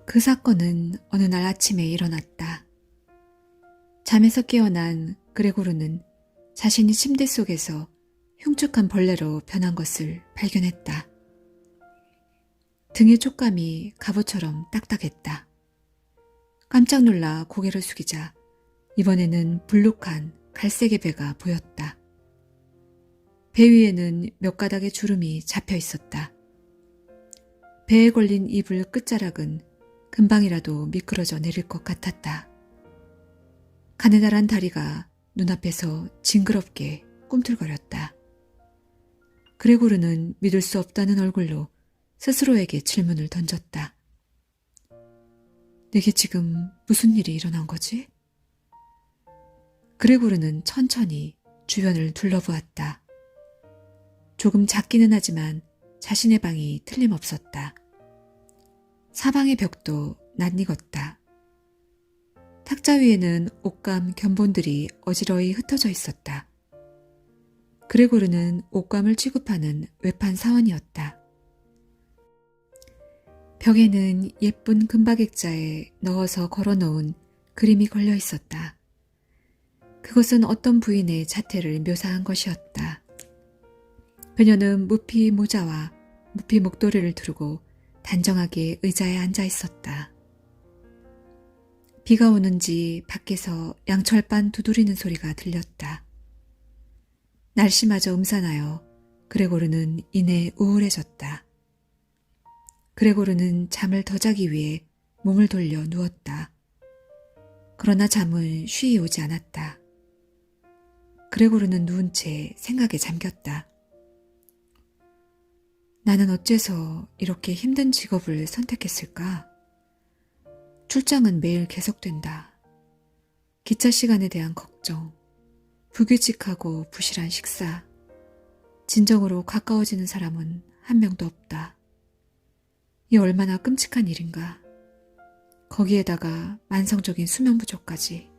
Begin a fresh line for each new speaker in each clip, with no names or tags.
그 사건은 어느 날 아침에 일어났다. 잠에서 깨어난 그레고르는 자신이 침대 속에서 흉측한 벌레로 변한 것을 발견했다. 등의 촉감이 갑옷처럼 딱딱했다. 깜짝 놀라 고개를 숙이자 이번에는 불룩한 갈색의 배가 보였다. 배 위에는 몇 가닥의 주름이 잡혀 있었다. 배에 걸린 이불 끝자락은 금방이라도 미끄러져 내릴 것 같았다. 가느다란 다리가 눈앞에서 징그럽게 꿈틀거렸다. 그레고르는 믿을 수 없다는 얼굴로 스스로에게 질문을 던졌다. 내게 지금 무슨 일이 일어난 거지? 그레고르는 천천히 주변을 둘러보았다. 조금 작기는 하지만 자신의 방이 틀림없었다. 사방의 벽도 낯익었다. 탁자 위에는 옷감 견본들이 어지러이 흩어져 있었다. 그레고르는 옷감을 취급하는 외판 사원이었다. 벽에는 예쁜 금박 액자에 넣어서 걸어놓은 그림이 걸려 있었다. 그것은 어떤 부인의 자태를 묘사한 것이었다. 그녀는 무피 모자와 무피 목도리를 두르고 단정하게 의자에 앉아 있었다. 비가 오는지 밖에서 양철반 두드리는 소리가 들렸다. 날씨마저 음산하여 그레고르는 이내 우울해졌다. 그레고르는 잠을 더 자기 위해 몸을 돌려 누웠다. 그러나 잠은 쉬이 오지 않았다. 그레고르는 누운 채 생각에 잠겼다. 나는 어째서 이렇게 힘든 직업을 선택했을까? 출장은 매일 계속된다. 기차 시간에 대한 걱정, 불규칙하고 부실한 식사, 진정으로 가까워지는 사람은 한 명도 없다. 이 얼마나 끔찍한 일인가. 거기에다가 만성적인 수면 부족까지.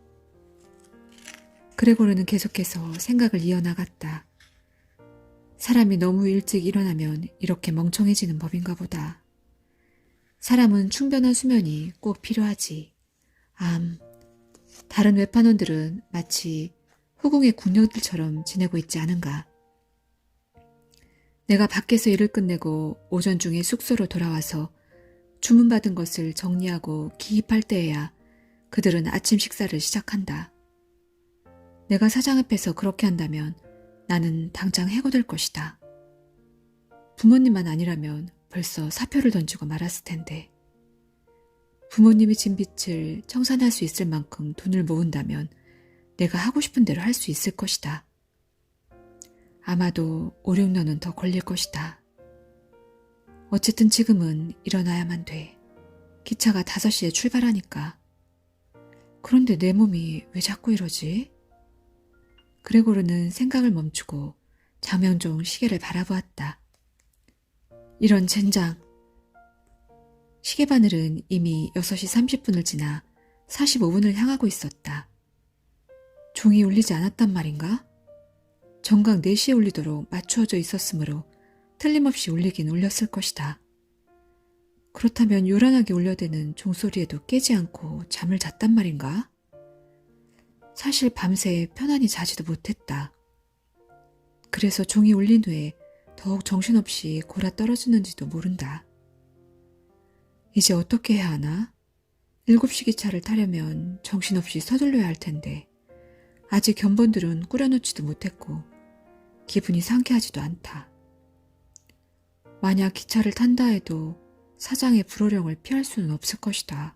그레고르는 계속해서 생각을 이어나갔다. 사람이 너무 일찍 일어나면 이렇게 멍청해지는 법인가 보다. 사람은 충분한 수면이 꼭 필요하지. 다른 외판원들은 마치 후궁의 궁녀들처럼 지내고 있지 않은가. 내가 밖에서 일을 끝내고 오전 중에 숙소로 돌아와서 주문받은 것을 정리하고 기입할 때에야 그들은 아침 식사를 시작한다. 내가 사장 앞에서 그렇게 한다면 나는 당장 해고될 것이다. 부모님만 아니라면 벌써 사표를 던지고 말았을 텐데. 부모님이 진 빚을 청산할 수 있을 만큼 돈을 모은다면 내가 하고 싶은 대로 할 수 있을 것이다. 아마도 5, 6년은 더 걸릴 것이다. 어쨌든 지금은 일어나야만 돼. 기차가 5시에 출발하니까. 그런데 내 몸이 왜 자꾸 이러지? 그레고르는 생각을 멈추고 자명종 시계를 바라보았다. 이런 젠장. 시계바늘은 이미 6시 30분을 지나 45분을 향하고 있었다. 종이 울리지 않았단 말인가? 정각 4시에 울리도록 맞추어져 있었으므로 틀림없이 울리긴 울렸을 것이다. 그렇다면 요란하게 울려대는 종소리에도 깨지 않고 잠을 잤단 말인가? 사실 밤새 편안히 자지도 못했다. 그래서 종이 울린 후에 더욱 정신없이 골아 떨어지는지도 모른다. 이제 어떻게 해야 하나? 7시 기차를 타려면 정신없이 서둘러야 할 텐데 아직 견본들은 꾸려놓지도 못했고 기분이 상쾌하지도 않다. 만약 기차를 탄다 해도 사장의 불호령을 피할 수는 없을 것이다.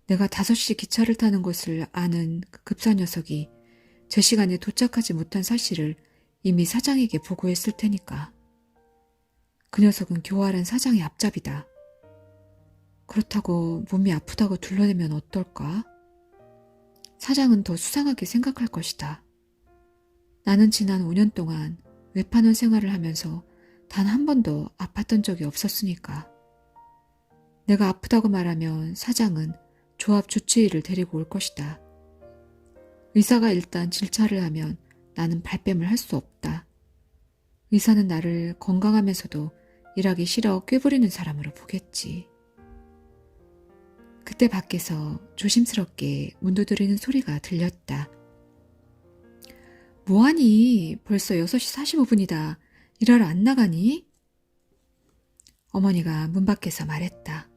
내가 5시 기차를 타는 것을 아는 그 급사 녀석이 제 시간에 도착하지 못한 사실을 이미 사장에게 보고했을 테니까. 그 녀석은 교활한 사장의 앞잡이다. 그렇다고 몸이 아프다고 둘러대면 어떨까? 사장은 더 수상하게 생각할 것이다. 나는 지난 5년 동안 외판원 생활을 하면서 단 한 번도 아팠던 적이 없었으니까. 내가 아프다고 말하면 사장은 조합 주치의를 데리고 올 것이다. 의사가 일단 질차를 하면 나는 발뺌을 할 수 없다. 의사는 나를 건강하면서도 일하기 싫어 꾀부리는 사람으로 보겠지. 그때 밖에서 조심스럽게 문 두드리는 소리가 들렸다. 뭐하니? 벌써 6시 45분이다. 일하러 안 나가니? 어머니가 문 밖에서 말했다.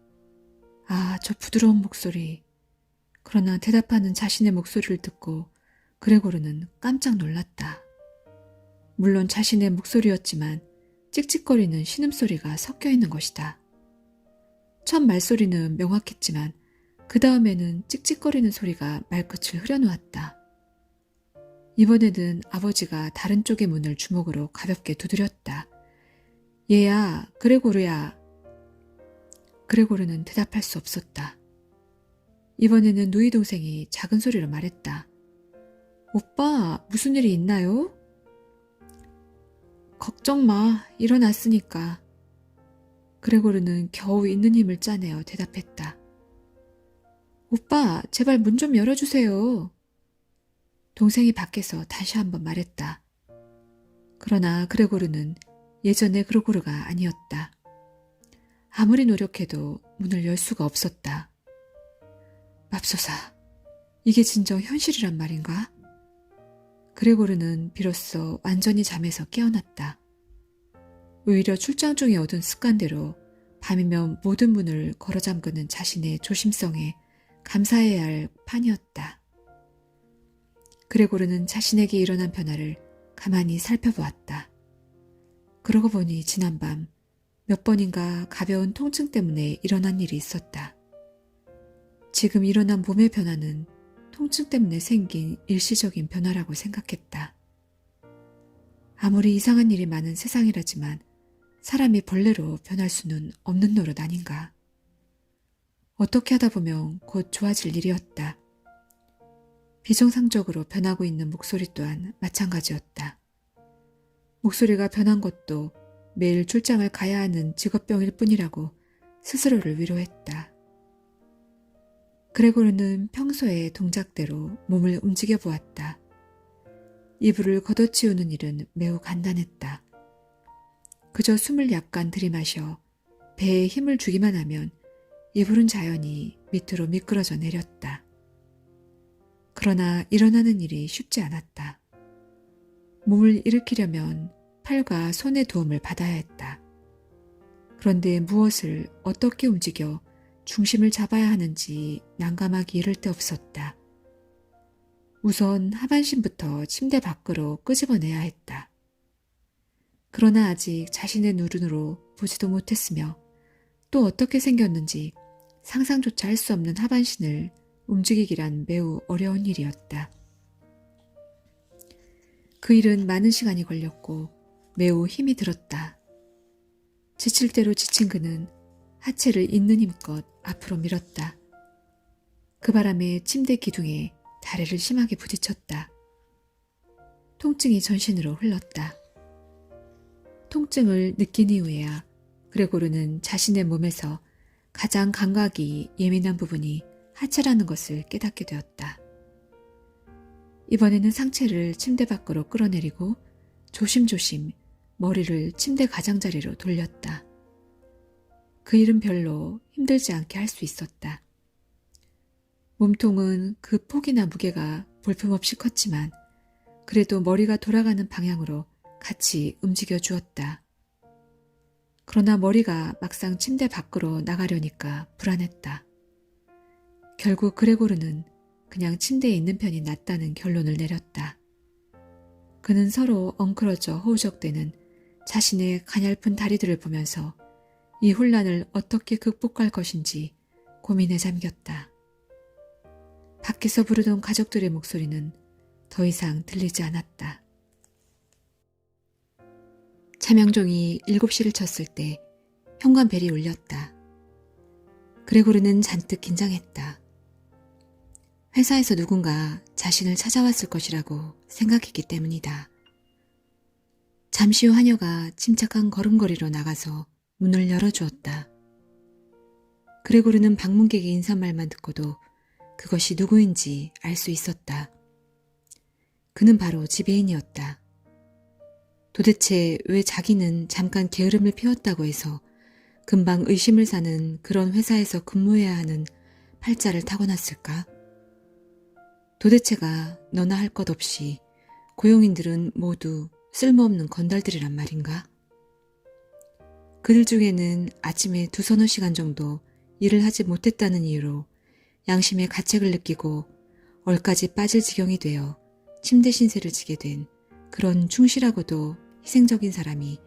아, 저 부드러운 목소리. 그러나 대답하는 자신의 목소리를 듣고 그레고르는 깜짝 놀랐다. 물론 자신의 목소리였지만 찍찍거리는 신음소리가 섞여 있는 것이다. 첫 말소리는 명확했지만 그 다음에는 찍찍거리는 소리가 말끝을 흐려놓았다. 이번에는 아버지가 다른 쪽의 문을 주먹으로 가볍게 두드렸다. 얘야, 그레고르야. 그레고르는 대답할 수 없었다. 이번에는 누이 동생이 작은 소리로 말했다. 오빠, 무슨 일이 있나요? 걱정 마, 일어났으니까. 그레고르는 겨우 있는 힘을 짜내어 대답했다. 오빠, 제발 문 좀 열어주세요. 동생이 밖에서 다시 한번 말했다. 그러나 그레고르는 예전의 그레고르가 아니었다. 아무리 노력해도 문을 열 수가 없었다. 맙소사, 이게 진정 현실이란 말인가? 그레고르는 비로소 완전히 잠에서 깨어났다. 오히려 출장 중에 얻은 습관대로 밤이면 모든 문을 걸어 잠그는 자신의 조심성에 감사해야 할 판이었다. 그레고르는 자신에게 일어난 변화를 가만히 살펴보았다. 그러고 보니 지난밤 몇 번인가 가벼운 통증 때문에 일어난 일이 있었다. 지금 일어난 몸의 변화는 통증 때문에 생긴 일시적인 변화라고 생각했다. 아무리 이상한 일이 많은 세상이라지만 사람이 벌레로 변할 수는 없는 노릇 아닌가. 어떻게 하다 보면 곧 좋아질 일이었다. 비정상적으로 변하고 있는 목소리 또한 마찬가지였다. 목소리가 변한 것도 매일 출장을 가야 하는 직업병일 뿐이라고 스스로를 위로했다. 그레고르는 평소의 동작대로 몸을 움직여 보았다. 이불을 걷어치우는 일은 매우 간단했다. 그저 숨을 약간 들이마셔 배에 힘을 주기만 하면 이불은 자연히 밑으로 미끄러져 내렸다. 그러나 일어나는 일이 쉽지 않았다. 몸을 일으키려면 팔과 손의 도움을 받아야 했다. 그런데 무엇을 어떻게 움직여 중심을 잡아야 하는지 난감하기 이를 데 없었다. 우선 하반신부터 침대 밖으로 끄집어내야 했다. 그러나 아직 자신의 눈으로 보지도 못했으며 또 어떻게 생겼는지 상상조차 할 수 없는 하반신을 움직이기란 매우 어려운 일이었다. 그 일은 많은 시간이 걸렸고 매우 힘이 들었다. 지칠 대로 지친 그는 하체를 있는 힘껏 앞으로 밀었다. 그 바람에 침대 기둥에 다리를 심하게 부딪혔다. 통증이 전신으로 흘렀다. 통증을 느낀 이후에야 그레고르는 자신의 몸에서 가장 감각이 예민한 부분이 하체라는 것을 깨닫게 되었다. 이번에는 상체를 침대 밖으로 끌어내리고 조심조심 머리를 침대 가장자리로 돌렸다. 그 일은 별로 힘들지 않게 할 수 있었다. 몸통은 그 폭이나 무게가 볼품없이 컸지만 그래도 머리가 돌아가는 방향으로 같이 움직여 주었다. 그러나 머리가 막상 침대 밖으로 나가려니까 불안했다. 결국 그레고르는 그냥 침대에 있는 편이 낫다는 결론을 내렸다. 그는 서로 엉클어져 허우적대는 자신의 가냘픈 다리들을 보면서 이 혼란을 어떻게 극복할 것인지 고민에 잠겼다. 밖에서 부르던 가족들의 목소리는 더 이상 들리지 않았다. 차명종이 7시를 쳤을 때 현관벨이 울렸다. 그레고르는 잔뜩 긴장했다. 회사에서 누군가 자신을 찾아왔을 것이라고 생각했기 때문이다. 잠시 후 하녀가 침착한 걸음걸이로 나가서 문을 열어주었다. 그레고르는 방문객의 인사말만 듣고도 그것이 누구인지 알 수 있었다. 그는 바로 지배인이었다. 도대체 왜 자기는 잠깐 게으름을 피웠다고 해서 금방 의심을 사는 그런 회사에서 근무해야 하는 팔자를 타고났을까? 도대체가 너나 할 것 없이 고용인들은 모두 쓸모없는 건달들이란 말인가? 그들 중에는 아침에 두서너 시간 정도 일을 하지 못했다는 이유로 양심의 가책을 느끼고 얼까지 빠질 지경이 되어 침대 신세를 지게 된 그런 충실하고도 희생적인 사람이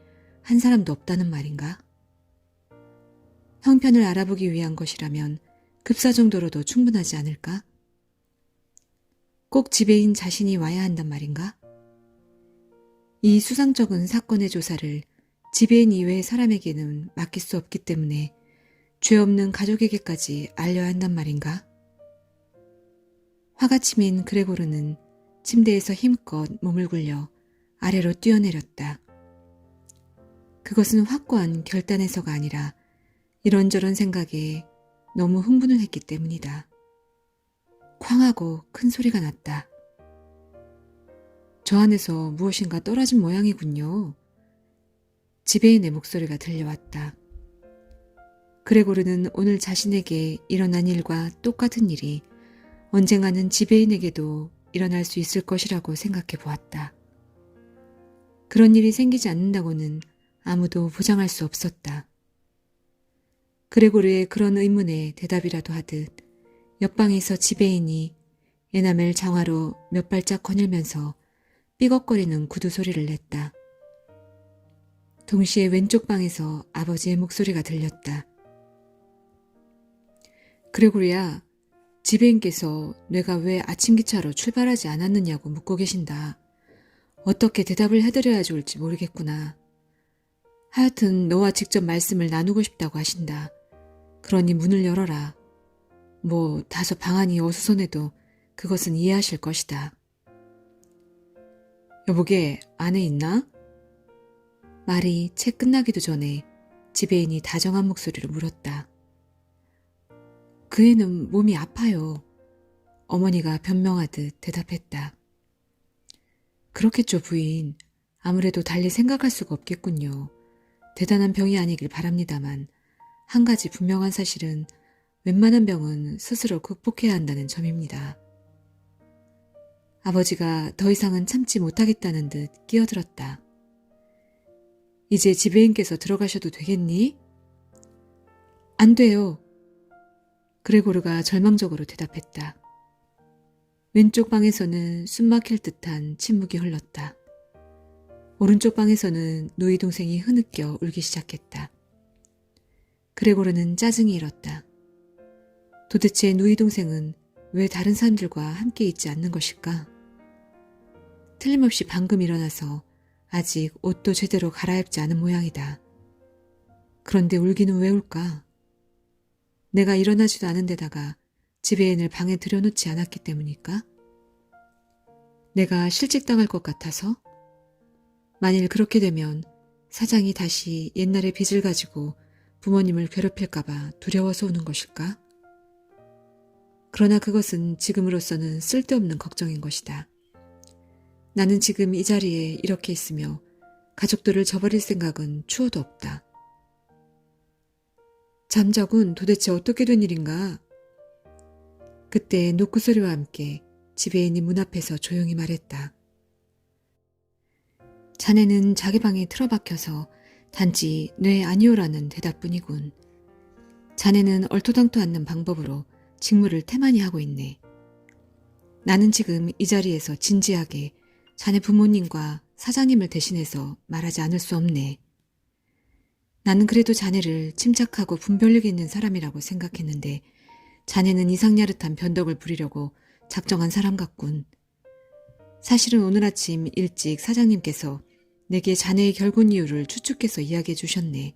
한 사람도 없다는 말인가? 형편을 알아보기 위한 것이라면 급사 정도로도 충분하지 않을까? 꼭 지배인 자신이 와야 한단 말인가? 이 수상쩍은 사건의 조사를 지배인 이외의 사람에게는 맡길 수 없기 때문에 죄 없는 가족에게까지 알려야 한단 말인가? 화가 치민 그레고르는 침대에서 힘껏 몸을 굴려 아래로 뛰어내렸다. 그것은 확고한 결단에서가 아니라 이런저런 생각에 너무 흥분을 했기 때문이다. 쾅 하고 큰 소리가 났다. 저 안에서 무엇인가 떨어진 모양이군요. 지배인의 목소리가 들려왔다. 그레고르는 오늘 자신에게 일어난 일과 똑같은 일이 언젠가는 지배인에게도 일어날 수 있을 것이라고 생각해 보았다. 그런 일이 생기지 않는다고는 아무도 보장할 수 없었다. 그레고르의 그런 의문에 대답이라도 하듯 옆방에서 지배인이 에나멜 장화로 몇 발짝 거닐면서 삐걱거리는 구두 소리를 냈다. 동시에 왼쪽 방에서 아버지의 목소리가 들렸다. 그레고르야, 지배인께서 내가 왜 아침 기차로 출발하지 않았느냐고 묻고 계신다. 어떻게 대답을 해드려야 좋을지 모르겠구나. 하여튼 너와 직접 말씀을 나누고 싶다고 하신다. 그러니 문을 열어라. 뭐 다소 방안이 어수선해도 그것은 이해하실 것이다. 여보게, 안에 있나? 말이 채 끝나기도 전에 지배인이 다정한 목소리로 물었다. 그 애는 몸이 아파요. 어머니가 변명하듯 대답했다. 그렇겠죠, 부인. 아무래도 달리 생각할 수가 없겠군요. 대단한 병이 아니길 바랍니다만 한 가지 분명한 사실은 웬만한 병은 스스로 극복해야 한다는 점입니다. 아버지가 더 이상은 참지 못하겠다는 듯 끼어들었다. 이제 지배인께서 들어가셔도 되겠니? 안 돼요. 그레고르가 절망적으로 대답했다. 왼쪽 방에서는 숨막힐 듯한 침묵이 흘렀다. 오른쪽 방에서는 누이 동생이 흐느껴 울기 시작했다. 그레고르는 짜증이 일었다. 도대체 누이 동생은 왜 다른 사람들과 함께 있지 않는 것일까? 틀림없이 방금 일어나서 아직 옷도 제대로 갈아입지 않은 모양이다. 그런데 울기는 왜 울까? 내가 일어나지도 않은 데다가 지배인을 방에 들여놓지 않았기 때문일까? 내가 실직당할 것 같아서? 만일 그렇게 되면 사장이 다시 옛날의 빚을 가지고 부모님을 괴롭힐까봐 두려워서 우는 것일까? 그러나 그것은 지금으로서는 쓸데없는 걱정인 것이다. 나는 지금 이 자리에 이렇게 있으며 가족들을 저버릴 생각은 추호도 없다. 잠자군 도대체 어떻게 된 일인가? 그때 노크 소리와 함께 지배인이 문 앞에서 조용히 말했다. 자네는 자기 방에 틀어박혀서 단지 네 아니오라는 대답뿐이군. 자네는 얼토당토 않는 방법으로 직무를 태만히 하고 있네. 나는 지금 이 자리에서 진지하게 자네 부모님과 사장님을 대신해서 말하지 않을 수 없네. 나는 그래도 자네를 침착하고 분별력 있는 사람이라고 생각했는데 자네는 이상야릇한 변덕을 부리려고 작정한 사람 같군. 사실은 오늘 아침 일찍 사장님께서 내게 자네의 결혼 이유를 추측해서 이야기해 주셨네.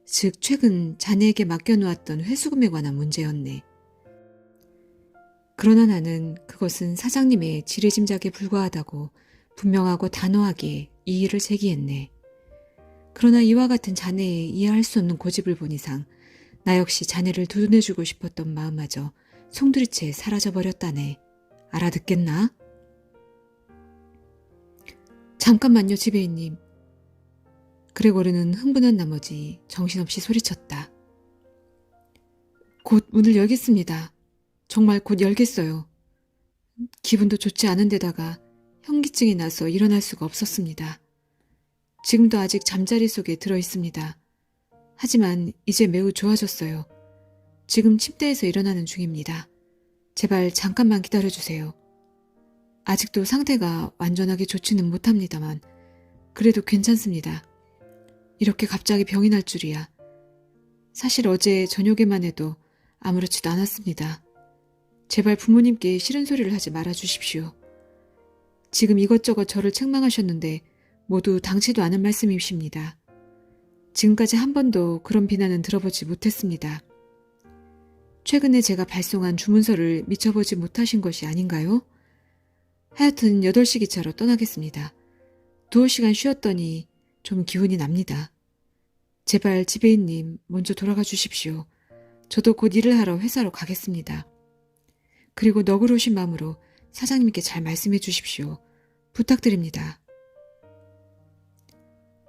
즉 최근 자네에게 맡겨놓았던 회수금에 관한 문제였네. 그러나 나는 그것은 사장님의 지레짐작에 불과하다고 분명하고 단호하게 이의를 제기했네. 그러나 이와 같은 자네의 이해할 수 없는 고집을 본 이상 나 역시 자네를 두둔해주고 싶었던 마음마저 송두리째 사라져버렸다네. 알아듣겠나? 잠깐만요, 지배인님. 그레고르는 흥분한 나머지 정신없이 소리쳤다. 곧 문을 열겠습니다. 정말 곧 열겠어요. 기분도 좋지 않은 데다가 현기증이 나서 일어날 수가 없었습니다. 지금도 아직 잠자리 속에 들어 있습니다. 하지만 이제 매우 좋아졌어요. 지금 침대에서 일어나는 중입니다. 제발 잠깐만 기다려주세요. 아직도 상태가 완전하게 좋지는 못합니다만 그래도 괜찮습니다. 이렇게 갑자기 병이 날 줄이야. 사실 어제 저녁에만 해도 아무렇지도 않았습니다. 제발 부모님께 싫은 소리를 하지 말아 주십시오. 지금 이것저것 저를 책망하셨는데 모두 당치도 않은 말씀이십니다. 지금까지 한 번도 그런 비난은 들어보지 못했습니다. 최근에 제가 발송한 주문서를 미쳐보지 못하신 것이 아닌가요? 하여튼 8시 기차로 떠나겠습니다. 2시간 쉬었더니 좀 기운이 납니다. 제발 지배인님 먼저 돌아가 주십시오. 저도 곧 일을 하러 회사로 가겠습니다. 그리고 너그러우신 마음으로 사장님께 잘 말씀해 주십시오. 부탁드립니다.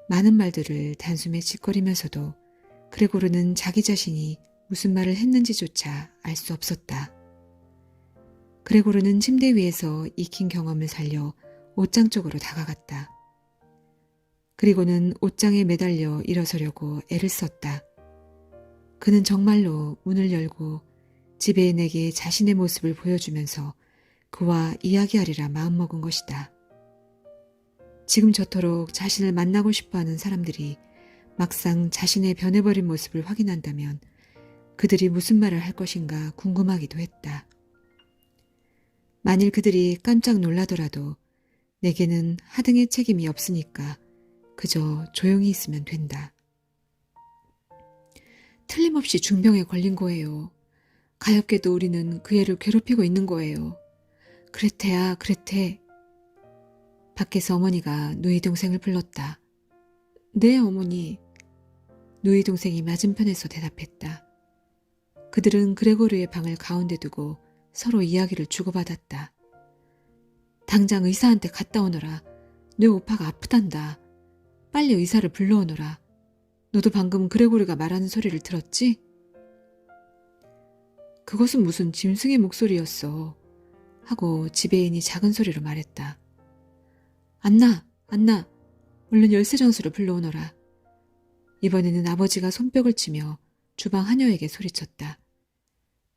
많은 말들을 단숨에 짓거리면서도 그레고르는 자기 자신이 무슨 말을 했는지조차 알 수 없었다. 그레고르는 침대 위에서 익힌 경험을 살려 옷장 쪽으로 다가갔다. 그리고는 옷장에 매달려 일어서려고 애를 썼다. 그는 정말로 문을 열고 지배인에게 자신의 모습을 보여주면서 그와 이야기하리라 마음먹은 것이다. 지금 저토록 자신을 만나고 싶어하는 사람들이 막상 자신의 변해버린 모습을 확인한다면 그들이 무슨 말을 할 것인가 궁금하기도 했다. 만일 그들이 깜짝 놀라더라도 내게는 하등의 책임이 없으니까 그저 조용히 있으면 된다. 틀림없이 중병에 걸린 거예요. 가엾게도 우리는 그 애를 괴롭히고 있는 거예요. 그레테야, 그레테. 밖에서 어머니가 누이 동생을 불렀다. 네, 어머니. 누이 동생이 맞은편에서 대답했다. 그들은 그레고르의 방을 가운데 두고 서로 이야기를 주고받았다. 당장 의사한테 갔다 오너라. 내 오빠가 아프단다. 빨리 의사를 불러오너라. 너도 방금 그레고르가 말하는 소리를 들었지? 그것은 무슨 짐승의 목소리였어. 하고 지배인이 작은 소리로 말했다. 안나, 안나, 얼른 열쇠장수를 불러오너라. 이번에는 아버지가 손뼉을 치며 주방 하녀에게 소리쳤다.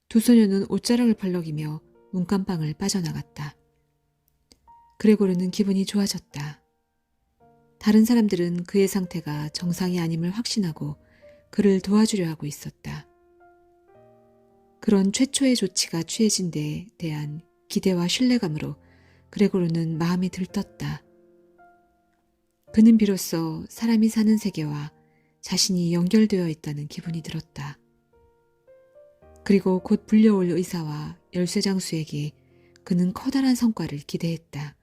두 소녀는 옷자락을 벌럭이며 문간방을 빠져나갔다. 그레고르는 기분이 좋아졌다. 다른 사람들은 그의 상태가 정상이 아님을 확신하고 그를 도와주려 하고 있었다. 그런 최초의 조치가 취해진 데에 대한 기대와 신뢰감으로 그레고르는 마음이 들떴다. 그는 비로소 사람이 사는 세계와 자신이 연결되어 있다는 기분이 들었다. 그리고 곧 불려올 의사와 열쇠장수에게 그는 커다란 성과를 기대했다.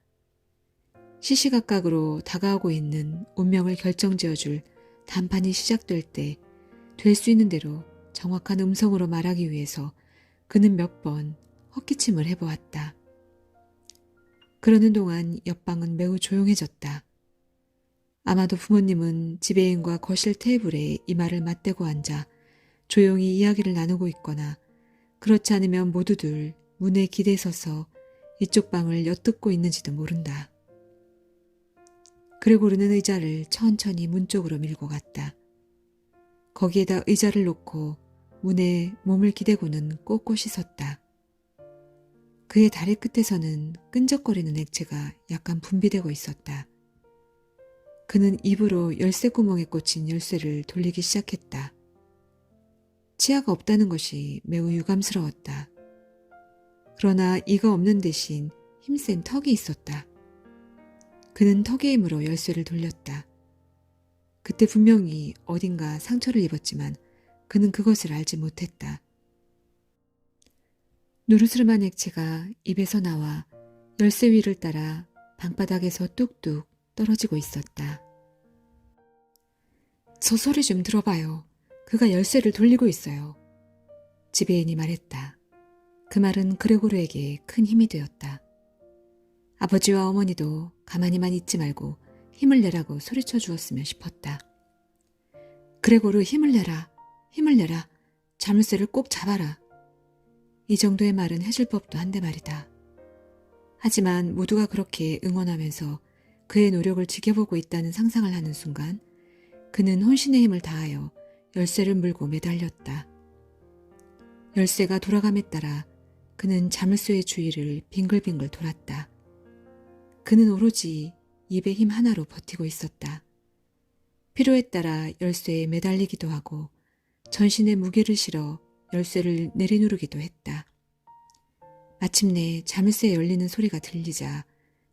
시시각각으로 다가오고 있는 운명을 결정지어줄談판이 시작될 때 될 수 있는 대로 정확한 음성으로 말하기 위해서 그는 몇 번 헛기침을 해보았다. 그러는 동안 옆방은 매우 조용해졌다. 아마도 부모님은 지배인과 거실 테이블에 이마를 맞대고 앉아 조용히 이야기를 나누고 있거나 그렇지 않으면 모두들 문에 기대서서 이쪽 방을 엿듣고 있는지도 모른다. 그레고르는 의자를 천천히 문 쪽으로 밀고 갔다. 거기에다 의자를 놓고 문에 몸을 기대고는 꼿꼿이 섰다. 그의 다리 끝에서는 끈적거리는 액체가 약간 분비되고 있었다. 그는 입으로 열쇠 구멍에 꽂힌 열쇠를 돌리기 시작했다. 치아가 없다는 것이 매우 유감스러웠다. 그러나 이가 없는 대신 힘센 턱이 있었다. 그는 턱의 힘으로 열쇠를 돌렸다. 그때 분명히 어딘가 상처를 입었지만 그는 그것을 알지 못했다. 누르스름한 액체가 입에서 나와 열쇠 위를 따라 방바닥에서 뚝뚝 떨어지고 있었다. 저 소리 좀 들어봐요. 그가 열쇠를 돌리고 있어요. 지배인이 말했다. 그 말은 그레고르에게 큰 힘이 되었다. 아버지와 어머니도 가만히만 있지 말고 힘을 내라고 소리쳐 주었으면 싶었다. 그레고르 힘을 내라, 힘을 내라. 자물쇠를 꼭 잡아라. 이 정도의 말은 해줄 법도 한데 말이다. 하지만 모두가 그렇게 응원하면서 그의 노력을 지켜보고 있다는 상상을 하는 순간 그는 혼신의 힘을 다하여 열쇠를 물고 매달렸다. 열쇠가 돌아감에 따라 그는 자물쇠의 주위를 빙글빙글 돌았다. 그는 오로지 입의 힘 하나로 버티고 있었다. 필요에 따라 열쇠에 매달리기도 하고 전신에 무게를 실어 열쇠를 내리누르기도 했다. 마침내 자물쇠 열리는 소리가 들리자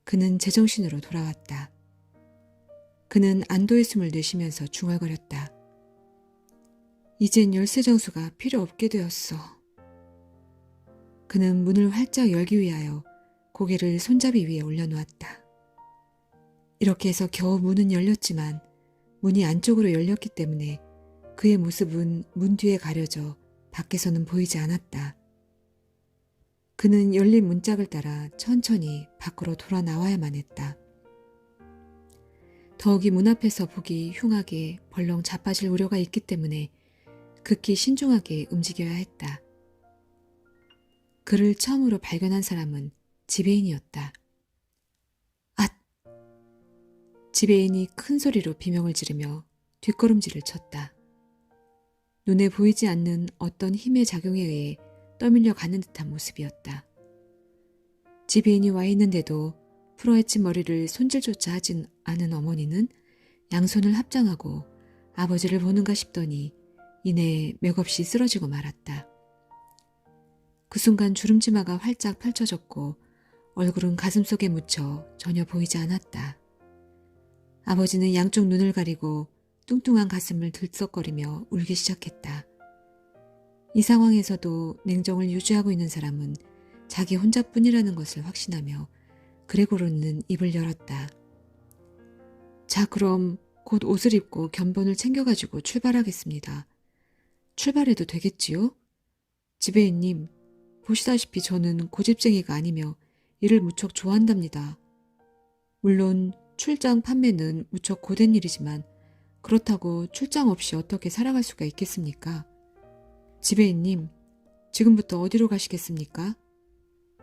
그는 제정신으로 돌아왔다. 그는 안도의 숨을 내쉬면서 중얼거렸다. 이젠 열쇠 장수가 필요 없게 되었어. 그는 문을 활짝 열기 위하여 고개를 손잡이 위에 올려놓았다. 이렇게 해서 겨우 문은 열렸지만 문이 안쪽으로 열렸기 때문에 그의 모습은 문 뒤에 가려져 밖에서는 보이지 않았다. 그는 열린 문짝을 따라 천천히 밖으로 돌아 나와야만 했다. 더욱이 문 앞에서 보기 흉하게 벌렁 자빠질 우려가 있기 때문에 극히 신중하게 움직여야 했다. 그를 처음으로 발견한 사람은 지배인이었다. 앗! 지배인이 큰 소리로 비명을 지르며 뒷걸음질을 쳤다. 눈에 보이지 않는 어떤 힘의 작용에 의해 떠밀려 가는 듯한 모습이었다. 지배인이 와 있는데도 풀어헤친 머리를 손질조차 하진 않은 어머니는 양손을 합장하고 아버지를 보는가 싶더니 이내 맥없이 쓰러지고 말았다. 그 순간 주름치마가 활짝 펼쳐졌고 얼굴은 가슴속에 묻혀 전혀 보이지 않았다. 아버지는 양쪽 눈을 가리고 뚱뚱한 가슴을 들썩거리며 울기 시작했다. 이 상황에서도 냉정을 유지하고 있는 사람은 자기 혼자뿐이라는 것을 확신하며 그레고르는 입을 열었다. 자, 그럼 곧 옷을 입고 견본을 챙겨가지고 출발하겠습니다. 출발해도 되겠지요? 지배인님, 보시다시피 저는 고집쟁이가 아니며 일을 무척 좋아한답니다. 물론 출장 판매는 무척 고된 일이지만 그렇다고 출장 없이 어떻게 살아갈 수가 있겠습니까? 지배인님, 지금부터 어디로 가시겠습니까?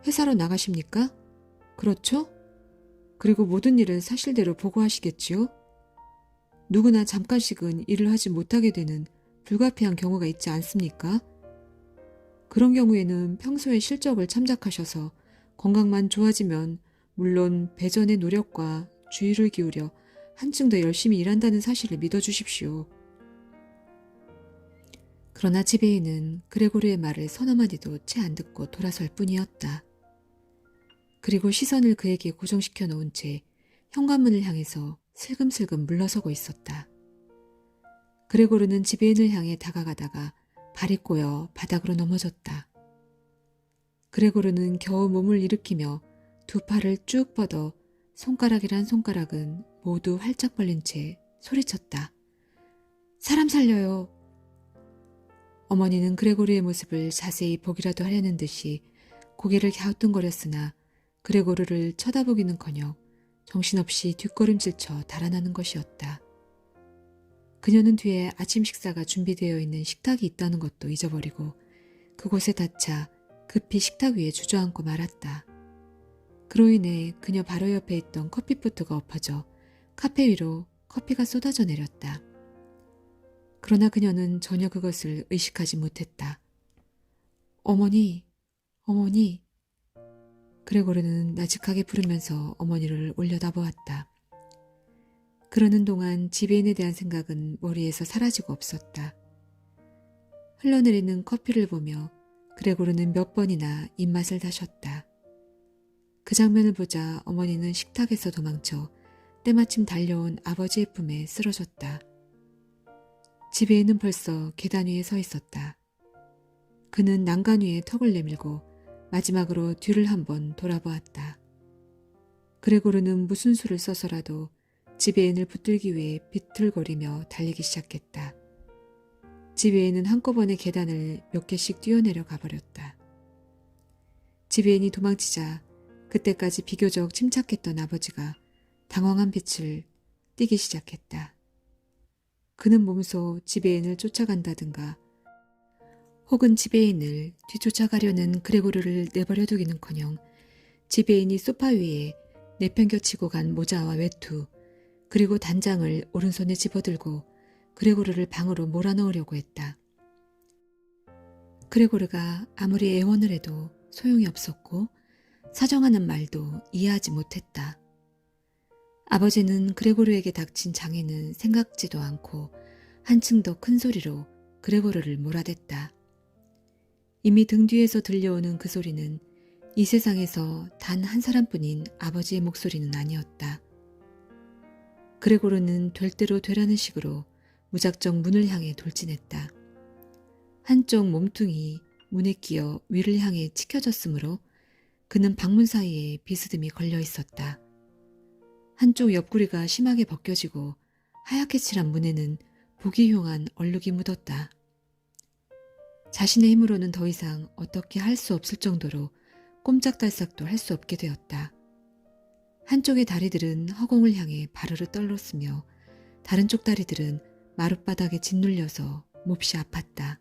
회사로 나가십니까? 그렇죠? 그리고 모든 일을 사실대로 보고하시겠지요? 누구나 잠깐씩은 일을 하지 못하게 되는 불가피한 경우가 있지 않습니까? 그런 경우에는 평소에 실적을 참작하셔서 건강만 좋아지면 물론 배전의 노력과 주의를 기울여 한층 더 열심히 일한다는 사실을 믿어주십시오. 그러나 지배인은 그레고르의 말을 서너 마디도 채 안 듣고 돌아설 뿐이었다. 그리고 시선을 그에게 고정시켜 놓은 채 현관문을 향해서 슬금슬금 물러서고 있었다. 그레고르는 지배인을 향해 다가가다가 발이 꼬여 바닥으로 넘어졌다. 그레고르는 겨우 몸을 일으키며 두 팔을 쭉 뻗어 손가락이란 손가락은 모두 활짝 벌린 채 소리쳤다. 사람 살려요. 어머니는 그레고르의 모습을 자세히 보기라도 하려는 듯이 고개를 갸우뚱거렸으나 그레고르를 쳐다보기는커녕 정신없이 뒷걸음질쳐 달아나는 것이었다. 그녀는 뒤에 아침 식사가 준비되어 있는 식탁이 있다는 것도 잊어버리고 그곳에 닿자 급히 식탁 위에 주저앉고 말았다. 그로 인해 그녀 바로 옆에 있던 커피포트가 엎어져 카페 위로 커피가 쏟아져 내렸다. 그러나 그녀는 전혀 그것을 의식하지 못했다. 어머니, 어머니. 그레고르는 나직하게 부르면서 어머니를 올려다보았다. 그러는 동안 지배인에 대한 생각은 머리에서 사라지고 없었다. 흘러내리는 커피를 보며 그레고르는 몇 번이나 입맛을 다셨다. 그 장면을 보자 어머니는 식탁에서 도망쳐 때마침 달려온 아버지의 품에 쓰러졌다. 지배인은 벌써 계단 위에 서 있었다. 그는 난간 위에 턱을 내밀고 마지막으로 뒤를 한번 돌아보았다. 그레고르는 무슨 수를 써서라도 지배인을 붙들기 위해 비틀거리며 달리기 시작했다. 지배인은 한꺼번에 계단을 몇 개씩 뛰어내려 가버렸다. 지배인이 도망치자 그때까지 비교적 침착했던 아버지가 당황한 빛을 띠기 시작했다. 그는 몸소 지배인을 쫓아간다든가 혹은 지배인을 뒤쫓아가려는 그레고르를 내버려 두기는커녕 지배인이 소파 위에 내팽겨치고 간 모자와 외투, 그리고 단장을 오른손에 집어들고 그레고르를 방으로 몰아넣으려고 했다. 그레고르가 아무리 애원을 해도 소용이 없었고 사정하는 말도 이해하지 못했다. 아버지는 그레고르에게 닥친 장애는 생각지도 않고 한층 더 큰 소리로 그레고르를 몰아댔다. 이미 등 뒤에서 들려오는 그 소리는 이 세상에서 단 한 사람뿐인 아버지의 목소리는 아니었다. 그레고르는 될 대로 되라는 식으로 무작정 문을 향해 돌진했다. 한쪽 몸뚱이 문에 끼어 위를 향해 치켜졌으므로 그는 방문 사이에 비스듬히 걸려 있었다. 한쪽 옆구리가 심하게 벗겨지고 하얗게 칠한 문에는 보기 흉한 얼룩이 묻었다. 자신의 힘으로는 더 이상 어떻게 할 수 없을 정도로 꼼짝달싹도 할 수 없게 되었다. 한쪽의 다리들은 허공을 향해 바르르 떨렸으며 다른 쪽 다리들은 마룻바닥에 짓눌려서 몹시 아팠다.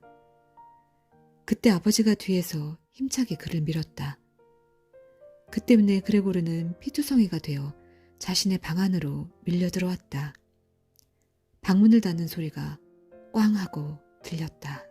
그때 아버지가 뒤에서 힘차게 그를 밀었다. 그 때문에 그레고르는 피투성이가 되어 자신의 방 안으로 밀려 들어왔다. 방문을 닫는 소리가 꽝 하고 들렸다.